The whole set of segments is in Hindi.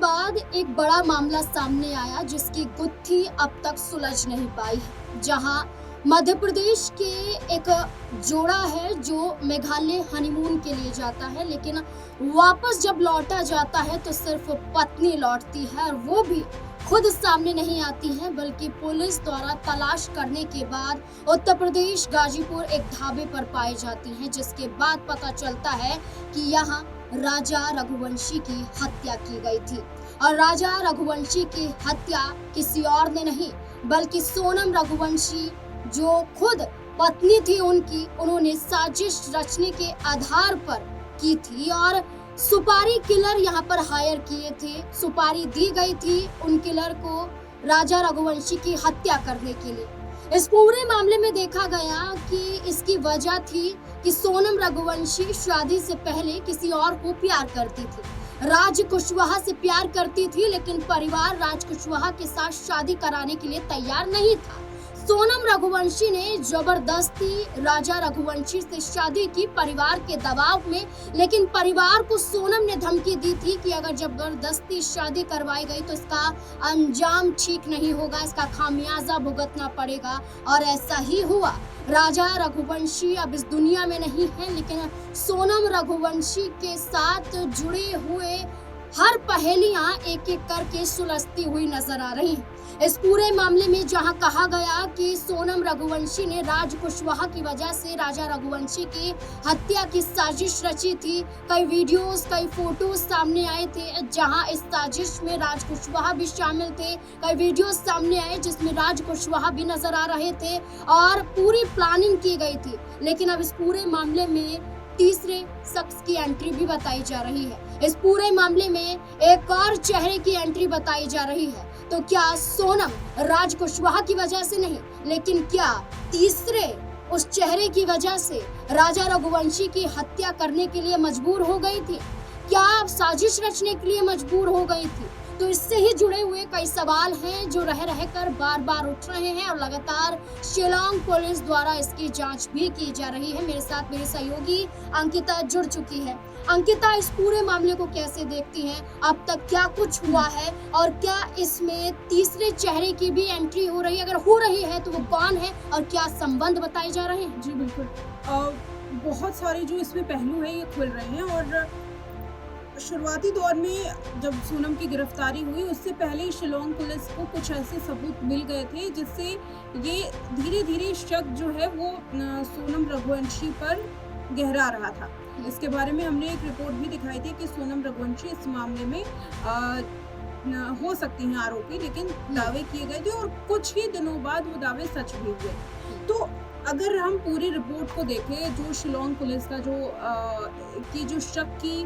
बाद एक बड़ा मामला सामने आया जिसकी गुत्थी अब तक सुलझ नहीं पाई है, जहां मध्य प्रदेश के एक जोड़ा है जो मेघालय हनीमून के लिए जाता है, लेकिन वापस जब लौटा जाता है तो सिर्फ पत्नी लौटती है और वो भी खुद सामने नहीं आती है, बल्कि पुलिस द्वारा तलाश करने के बाद उत्तर प्रदेश गाजीपुर एक ढाबे पर पाई जाती हैं, जिसके बाद पता चलता है कि यहाँ राजा रघुवंशी की हत्या की गई थी। और राजा रघुवंशी की हत्या किसी और ने नहीं बल्कि सोनम रघुवंशी, जो खुद पत्नी थी उनकी, उन्होंने साजिश रचने के आधार पर की थी और सुपारी किलर यहाँ पर हायर किए थे। सुपारी दी गई थी उन किलर को राजा रघुवंशी की हत्या करने के लिए। इस पूरे मामले में देखा गया कि इसकी वजह थी कि सोनम रघुवंशी शादी से पहले किसी और को प्यार करती थी, राज कुशवाहा से प्यार करती थी, लेकिन परिवार राज कुशवाहा के साथ शादी कराने के लिए तैयार नहीं था। सोनम रघुवंशी ने जबरदस्ती राजा रघुवंशी से शादी की परिवार के दबाव में, लेकिन परिवार को सोनम ने धमकी दी थी कि अगर जबरदस्ती शादी करवाई गई तो इसका अंजाम ठीक नहीं होगा, इसका खामियाजा भुगतना पड़ेगा। और ऐसा ही हुआ। राजा रघुवंशी अब इस दुनिया में नहीं है, लेकिन सोनम रघुवंशी के साथ जुड़े हुए हर पहेलियां एक एक करके सुलझती हुई नजर आ रही हैं। इस पूरे मामले में जहां कहा गया कि सोनम रघुवंशी ने राज कुशवाहा की वजह से राजा रघुवंशी की हत्या की साजिश रची थी, कई वीडियोस, कई फोटोज सामने आए थे जहां इस साजिश में राज कुशवाहा भी शामिल थे। कई वीडियोस सामने आए जिसमें राज कुशवाहा भी नजर आ रहे थे और पूरी प्लानिंग की गई थी। लेकिन अब इस पूरे मामले में तीसरे शख्स की एंट्री भी बताई जा रही है। इस पूरे मामले में एक और चेहरे की एंट्री बताई जा रही है। तो क्या सोनम राज कुशवाहा की वजह से नहीं, लेकिन क्या तीसरे उस चेहरे की वजह से राजा रघुवंशी की हत्या करने के लिए मजबूर हो गई थी? क्या साजिश रचने के लिए मजबूर हो गई थी? तो इससे ही जुड़े हुए कई सवाल हैं जो रह रहकर बार बार उठ रहे हैं और लगातार शिलांग पुलिस द्वारा इसकी जांच भी की जा रही है। मेरे साथ मेरी सहयोगी अंकिता जुड़ चुकी है। अंकिता, इस पूरे मामले को कैसे देखती हैं? अब तक क्या कुछ हुआ है और क्या इसमें तीसरे चेहरे की भी एंट्री हो रही है? अगर हो रही है तो वो कौन है और क्या संबंध बताए जा रहे हैं? जी बिल्कुल, बहुत सारे जो इसमें पहलू हैं ये खुल रहे हैं। और शुरुआती दौर में जब सोनम की गिरफ्तारी हुई उससे पहले शिलांग पुलिस को कुछ ऐसे सबूत मिल गए थे जिससे ये धीरे धीरे शक जो है वो सोनम रघुवंशी पर गहरा रहा था। इसके बारे में हमने एक रिपोर्ट भी दिखाई थी कि सोनम रघुवंशी इस मामले में हो सकती हैं आरोपी, लेकिन दावे किए गए थे और कुछ ही दिनों बाद वो दावे सच भी हुए। तो अगर हम पूरी रिपोर्ट को देखें, जो शिलांग पुलिस का जो शक की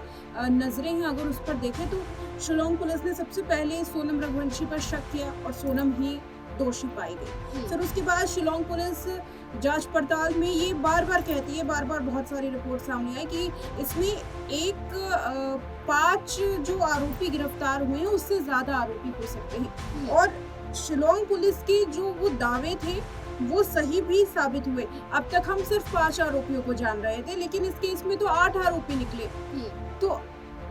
नजरें हैं, अगर उस पर देखें तो शिलांग पुलिस ने सबसे पहले सोनम रघुवंशी पर शक किया और सोनम ही दोषी पाई गई। फिर उसके बाद शिलांग पुलिस जांच पड़ताल में ये बार बार कहती है, बार बार बहुत सारी रिपोर्ट सामने आई कि इसमें 5 जो आरोपी गिरफ्तार हुए हैं उससे ज्यादा आरोपी हो सकते हैं। और शिलांग पुलिस के जो वो दावे थे वो सही भी साबित हुए। अब तक हम सिर्फ 5 आरोपियों को जान रहे थे, लेकिन इस केस में तो 8 आरोपी निकले। तो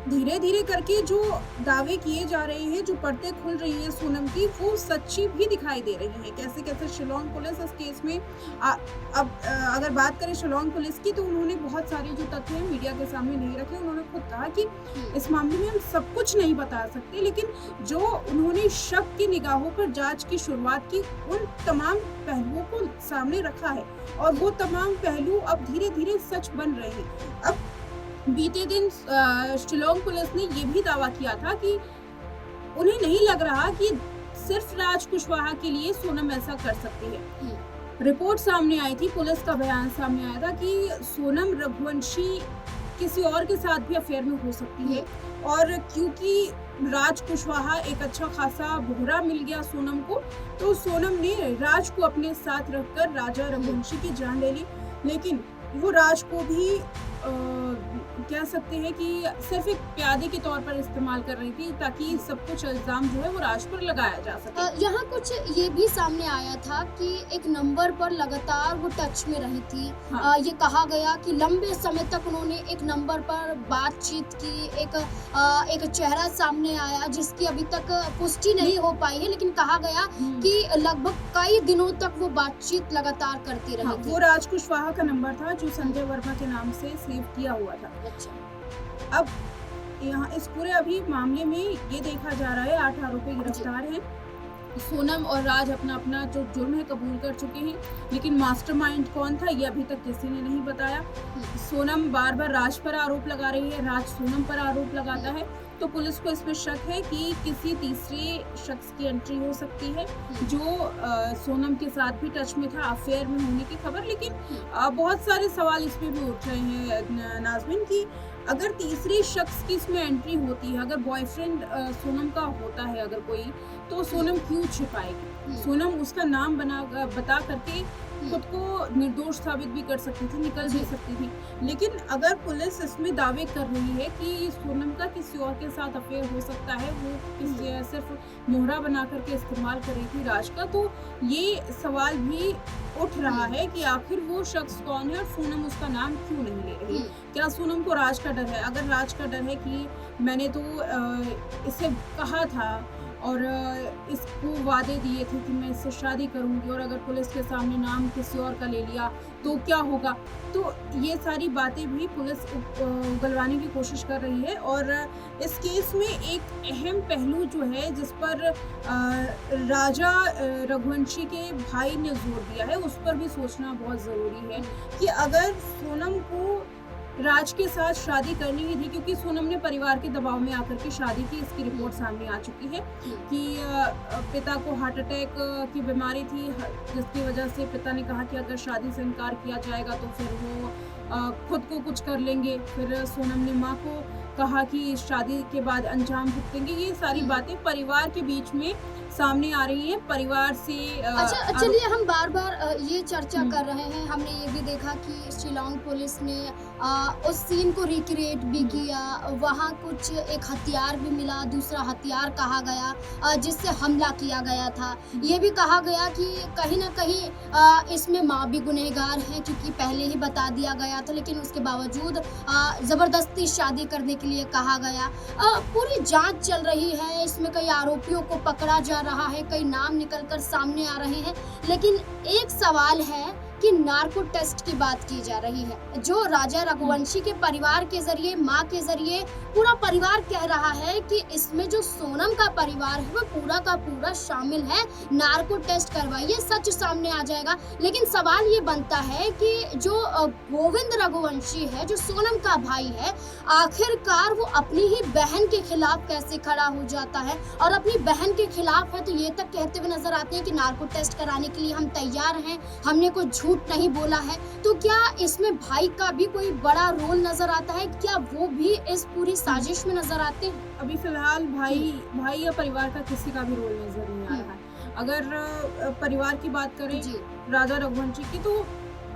धीरे धीरे करके जो दावे किए जा रहे हैं, जो परतें खुल रही हैं सोनम की, वो सच्ची भी दिखाई दे रही हैं। कैसे कैसे शिलांग पुलिस इस केस में अब अगर बात करें शिलांग पुलिस की, तो उन्होंने बहुत सारे जो तथ्य हैं मीडिया के सामने नहीं रखे। उन्होंने खुद कहा कि इस मामले में हम सब कुछ नहीं बता सकते, लेकिन जो उन्होंने शक की निगाहों पर जांच की शुरुआत की, उन तमाम पहलुओं को सामने रखा है और वो तमाम पहलू अब धीरे धीरे सच बन रहे हैं। अब बीते दिन शिलांग पुलिस ने ये भी दावा किया था कि उन्हें नहीं लग रहा कि सिर्फ राज कुशवाहा के लिए सोनम ऐसा कर सकती है। रिपोर्ट सामने आई थी, पुलिस का बयान सामने आया था कि सोनम रघुवंशी किसी और के साथ भी अफेयर में हो सकती है। और क्योंकि राज कुशवाहा एक अच्छा खासा बोहरा मिल गया सोनम को, तो सोनम ने राज को अपने साथ रखकर राजा रघुवंशी की जान ले ली। लेकिन वो राज को भी कह सकते हैं कि सिर्फ एक प्यादे के तौर पर इस्तेमाल कर रही थी ताकि सब कुछ इल्ज़ाम जो है वो राज पर लगाया जा सके। यहाँ कुछ ये भी सामने आया था कि एक नंबर पर लगातार वो टच में रही थी। हाँ। ये कहा गया कि लंबे समय तक उन्होंने एक नंबर पर बातचीत की, एक चेहरा सामने आया जिसकी अभी तक पुष्टि नहीं हो पाई है, लेकिन कहा गया कि लगभग कई दिनों तक वो बातचीत लगातार करती रही हाँ, थी। वो राज कुशवाहा का नंबर था जो संजय वर्मा के नाम से सेव किया हुआ था। अच्छा। अब यहाँ इस पूरे अभी मामले में ये देखा जा रहा है 8 आरोपी गिरफ्तार हैं। सोनम और राज अपना अपना जो जुर्म है कबूल कर चुके हैं, लेकिन मास्टरमाइंड कौन था ये अभी तक किसी ने नहीं बताया। सोनम बार बार राज पर आरोप लगा रही है, राज सोनम पर आरोप लगाता है, तो पुलिस को इसमें शक है कि किसी तीसरे शख्स की एंट्री हो सकती है जो सोनम के साथ भी टच में था, अफेयर में होने की खबर। लेकिन बहुत सारे सवाल इसमें भी उठ रहे हैं नाज़मीन की अगर तीसरे शख्स की इसमें एंट्री होती है, अगर बॉयफ्रेंड सोनम का होता है अगर कोई, तो सोनम क्यों छिपाएगी? सोनम उसका नाम बता करके खुद को निर्दोष साबित भी कर सकती थी, निकल भी सकती थी। लेकिन अगर पुलिस इसमें दावे कर रही है कि सोनम का किसी और के साथ अफेयर हो सकता है, वो सिर्फ मोहरा बना करके इस्तेमाल कर रही थी राज का, तो ये सवाल भी उठ रहा है कि आखिर वो शख्स कौन है और सोनम उसका नाम क्यों नहीं ले रही? क्या सोनम को राज का डर है? अगर राज का डर है कि मैंने तो इसे कहा था और इसको वादे दिए थे कि मैं इससे शादी करूंगी, और अगर पुलिस के सामने नाम किसी और का ले लिया तो क्या होगा? तो ये सारी बातें भी पुलिस उगलवाने की कोशिश कर रही है। और इस केस में एक अहम पहलू जो है जिस पर राजा रघुवंशी के भाई ने जोर दिया है, उस पर भी सोचना बहुत ज़रूरी है कि अगर सोनम को राज के साथ शादी करनी ही थी, क्योंकि सोनम ने परिवार के दबाव में आकर के शादी की, इसकी रिपोर्ट सामने आ चुकी है कि पिता को हार्ट अटैक की बीमारी थी, जिसकी वजह से पिता ने कहा कि अगर शादी से इनकार किया जाएगा तो फिर वो खुद को कुछ कर लेंगे। फिर सोनम ने माँ को कहा कि शादी के बाद अंजाम भुगतेंगे। ये सारी बातें परिवार के बीच में सामने आ रही हैं, परिवार से अच्छा, चलिए हम बार बार ये चर्चा कर रहे हैं। हमने ये भी देखा कि शिलांग पुलिस ने उस सीन को रिक्रिएट भी किया, वहाँ कुछ एक हथियार भी मिला, दूसरा हथियार कहा गया जिससे हमला किया गया था। ये भी कहा गया कि कहीं ना कहीं इसमें माँ भी गुनहगार है, क्योंकि पहले ही बता दिया गया था, लेकिन उसके बावजूद ज़बरदस्ती शादी करने के लिए कहा गया। पूरी जांच चल रही है, इसमें कई आरोपियों को पकड़ा जा रहा है, कई नाम निकलकर सामने आ रहे हैं, लेकिन एक सवाल है कि नार्को टेस्ट की बात की जा रही है, जो राजा रघुवंशी के परिवार के जरिए, माँ के जरिए पूरा परिवार कह रहा है कि इसमें जो सोनम का परिवार है वो पूरा का पूरा शामिल है, नार्को टेस्ट करवाइए, सच सामने आ जाएगा। लेकिन सवाल ये बनता है कि जो गोविंद रघुवंशी है, जो सोनम का भाई है, आखिरकार वो अपनी ही बहन के खिलाफ कैसे खड़ा हो जाता है, और अपनी बहन के खिलाफ है तो ये तक कहते हुए नजर आते हैं कि नार्को टेस्ट कराने के लिए हम तैयार हैं, हमने कोई झूठ नहीं बोला है। तो क्या इसमें भाई का भी कोई बड़ा रोल नजर आता है? क्या वो भी इस पूरी साजिश में नजर आते हैं? अभी फिलहाल भाई या परिवार का किसी का भी रोल नजर नहीं आ रहा है। अगर परिवार की बात करें राजा रघुवंशी की, तो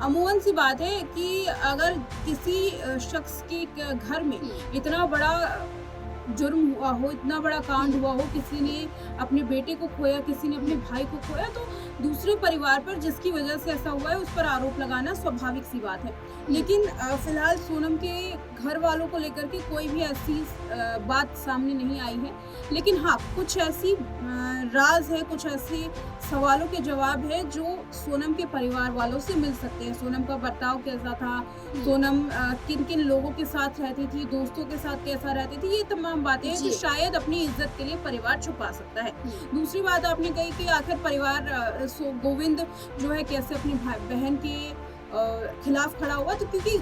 अमूमन सी बात है कि अगर किसी शख्स के घर में इतना बड़ा जुर्म हुआ हो, इतना बड़ा कांड हुआ हो, किसी ने अपने बेटे को खोया, किसी ने अपने भाई को खोया, तो दूसरे परिवार पर जिसकी वजह से ऐसा हुआ है उस पर आरोप लगाना स्वाभाविक सी बात है। लेकिन फिलहाल सोनम के घर वालों को लेकर के कोई भी ऐसी बात सामने नहीं आई है। लेकिन हाँ, कुछ ऐसी राज है, कुछ ऐसे सवालों के जवाब है जो सोनम के परिवार वालों से मिल सकते हैं। सोनम का बर्ताव कैसा था, सोनम किन किन लोगों के साथ रहती थी, दोस्तों के साथ कैसा रहती थी, ये तमाम बातें हैं जो शायद अपनी इज्जत के लिए परिवार छुपा सकता है। दूसरी बात आपने कही कि आखिर परिवार गोविंद जो है कैसे अपनी बहन के खिलाफ खड़ा हुआ, तो क्योंकि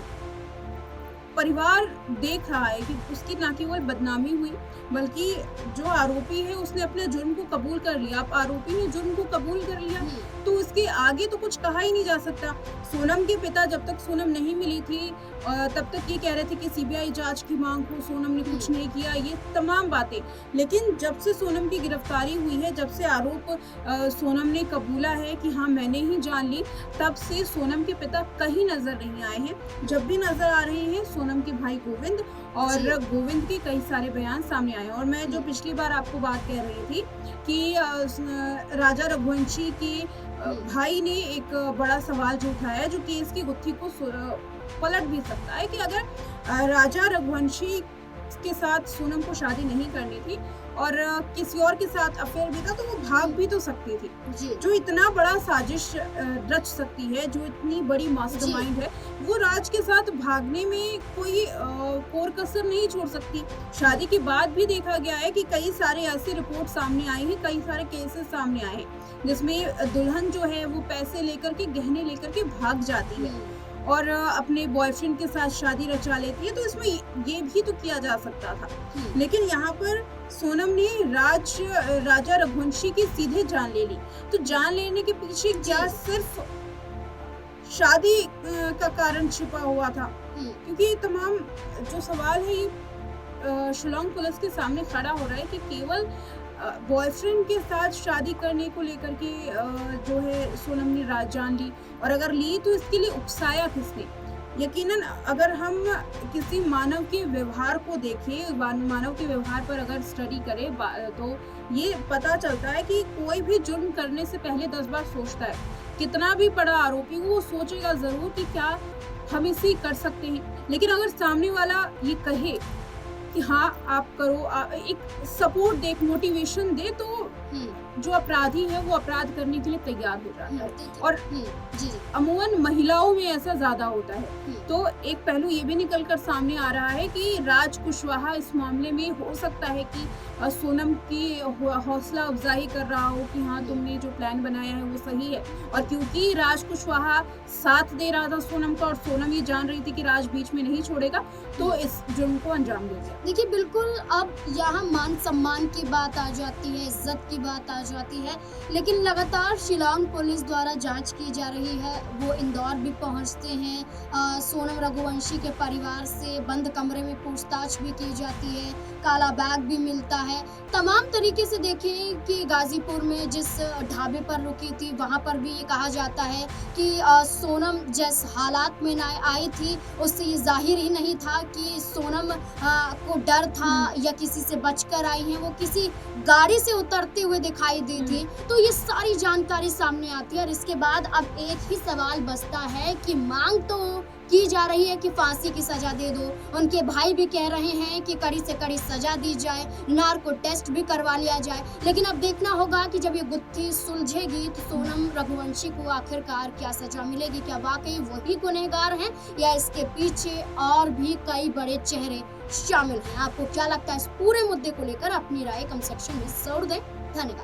परिवार देख रहा है कि उसकी ना केवल बदनामी हुई, बल्कि जो आरोपी है उसने अपने जुर्म को कबूल कर लिया। अब आरोपी ने जुर्म को कबूल कर लिया तो उसके आगे तो कुछ कहा ही नहीं जा सकता। सोनम के पिता जब तक सोनम नहीं मिली थी तब तक ये कह रहे थे कि सीबीआई जांच की मांग हो, सोनम ने कुछ नहीं किया, ये तमाम बातें। लेकिन जब से सोनम की गिरफ्तारी हुई है, जब से आरोप सोनम ने कबूला है कि हाँ मैंने ही जान ली, तब से सोनम के पिता कहीं नजर नहीं आए हैं। जब भी नजर आ रहे हैं सोनम के भाई गोविंद, और गोविंद के कई सारे बयान सामने आए। और मैं जो पिछली बार आपको बात कह रही थी कि राजा रघुवंशी के भाई ने एक बड़ा सवाल जो उठाया है, जो केस की गुत्थी को पलट भी सकता है, कि अगर राजा रघुवंशी के साथ सोनम को शादी नहीं करनी थी और किसी और के साथ अफेयर भी था, तो वो भाग भी तो सकती थी। जो इतना बड़ा साजिश रच सकती है, जो इतनी बड़ी मास्टरमाइंड है, वो राज के साथ भागने में कोई कोर कसर नहीं छोड़ सकती। शादी के बाद भी देखा गया है कि कई सारे ऐसे रिपोर्ट सामने आए हैं, कई सारे केसेस सामने आए हैं जिसमें दुल्हन जो है वो पैसे लेकर के, गहने लेकर के भाग जाती है और अपने बॉयफ्रेंड के साथ शादी रचा लेती है। तो इसमें ये भी तो किया जा सकता था, लेकिन यहाँ पर सोनम ने राजा रघुवंशी की सीधे जान ले ली। तो जान लेने के पीछे क्या सिर्फ शादी का कारण छिपा हुआ था? क्योंकि तमाम जो सवाल है ये शिलोंग पुलिस के सामने खड़ा हो रहा है कि केवल बॉयफ्रेंड के साथ शादी करने को लेकर के जो है सोनम ने जान ली, और अगर ली तो इसके लिए उकसाया किसने? यकीनन अगर हम किसी मानव के व्यवहार को देखें, मानव के व्यवहार पर अगर स्टडी करें तो ये पता चलता है कि कोई भी जुर्म करने से पहले 10 बार सोचता है। कितना भी बड़ा आरोपी वो सोचेगा जरूर कि क्या हम इसे कर सकते हैं। लेकिन अगर सामने वाला ये कहे कि हाँ आप करो, एक सपोर्ट दे, मोटिवेशन दे, तो जो अपराधी है वो अपराध करने के लिए तैयार हो जाता है। और अमूमन महिलाओं में ऐसा ज्यादा होता है। तो एक पहलू ये भी निकल कर सामने आ रहा है कि राज कुशवाहा इस मामले में हो सकता है कि सोनम की हौसला अफजाई कर रहा हो कि हाँ तुमने जो प्लान बनाया है वो सही है। और क्योंकि राज कुशवाहा साथ दे रहा था सोनम का, और सोनम ये जान रही थी कि राज बीच में नहीं छोड़ेगा, तो इस जुर्म को अंजाम दे दिया। देखिए बिल्कुल, अब यहाँ मान सम्मान की बात आ जाती है, इज्जत की बात आ जाती है, लेकिन लगातार शिलोंग पुलिस द्वारा जांच की जा रही है। वो इंदौर भी पहुंचते हैं, सोनम रघुवंशी के परिवार से बंद कमरे में पूछताछ भी की जाती है, काला बैग भी मिलता है। तमाम तरीके से देखें कि गाजीपुर में जिस ढाबे पर रुकी थी वहां पर भी ये कहा जाता है कि सोनम जिस हालात में आई थी उससे ये जाहिर ही नहीं था कि सोनम को डर था या किसी से बचकर आई है, वो किसी गाड़ी से उतरते हुए दिखाई दी थी। तो ये सारी जानकारी सामने आती है। और इसके बाद अब एक ही सवाल बचता है कि मांग तो की जा रही है कि फांसी की सजा दे दो, उनके भाई भी कह रहे हैं कि कड़ी से कड़ी सजा दी जाए, नार्को टेस्ट भी करवा लिया जाए। लेकिन अब देखना होगा कि जब ये गुत्थी सुलझेगी तो सोनम रघुवंशी को आखिरकार क्या सजा मिलेगी। क्या वाकई वही गुनहगार हैं या इसके पीछे और भी कई बड़े चेहरे शामिल हैं? आपको क्या लगता है इस पूरे मुद्दे को लेकर? अपनी राय कमेंट सेक्शन में जरूर दें। धन्यवाद।